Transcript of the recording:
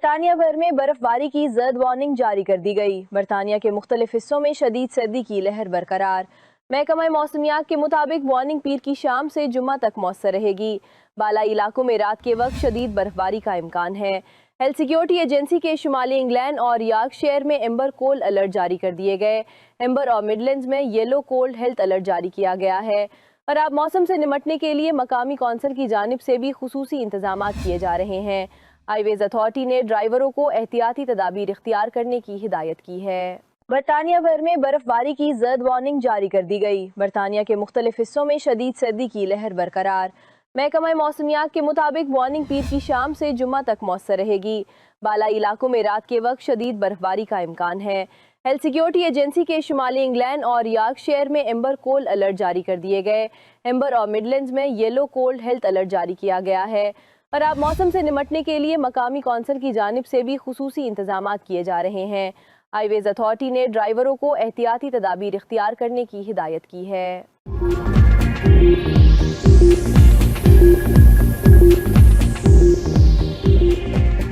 برطانیہ بھر میں برفباری کی زرد وارننگ جاری کر دی گئی۔ برطانیہ کے مختلف حصوں میں شدید سردی کی لہر برقرار۔ محکمہ موسمیات کے مطابق وارننگ پیر کی شام سے جمعہ تک مؤثر رہے گی۔ بالائی علاقوں میں رات کے وقت شدید برفباری کا امکان ہے۔ ہیلتھ سیکیورٹی ایجنسی کے شمالی انگلینڈ اور یارکشائر میں ایمبر کولڈ الرٹ جاری کر دیے گئے۔ ایمبر اور مڈلینڈز میں یلو کولڈ ہیلتھ الرٹ جاری کیا گیا ہے۔ خراب موسم سے نمٹنے کے لیے مقامی کونسل کی جانب سے بھی خصوصی انتظامات کیے جا رہے ہیں۔ ہائی ویز اتھارٹی نے ڈرائیوروں کو احتیاطی تدابیر اختیار کرنے کی ہدایت کی ہے۔ برطانیہ بھر میں برف باری کی زرد وارننگ جاری کر دی گئی۔ برطانیہ کے مختلف حصوں میں شدید سردی کی لہر برقرار۔ محکمہ موسمیات کے مطابق وارننگ پیر کی شام سے جمعہ تک مؤثر رہے گی۔ بالائی علاقوں میں رات کے وقت شدید برفباری کا امکان ہے۔ ہیلتھ سیکیورٹی ایجنسی کے شمالی انگلینڈ اور یارکشائر میں ایمبر کولڈ الرٹ جاری کر دیے گئے۔ ایمبر اور مڈلینڈز میں یلو کولڈ ہیلتھ الرٹ جاری کیا گیا ہے۔ خراب موسم سے نمٹنے کے لیے مقامی کونسل کی جانب سے بھی خصوصی انتظامات کیے جا رہے ہیں۔ ہائی ویز اتھارٹی نے ڈرائیوروں کو احتیاطی تدابیر اختیار کرنے کی ہدایت کی ہے۔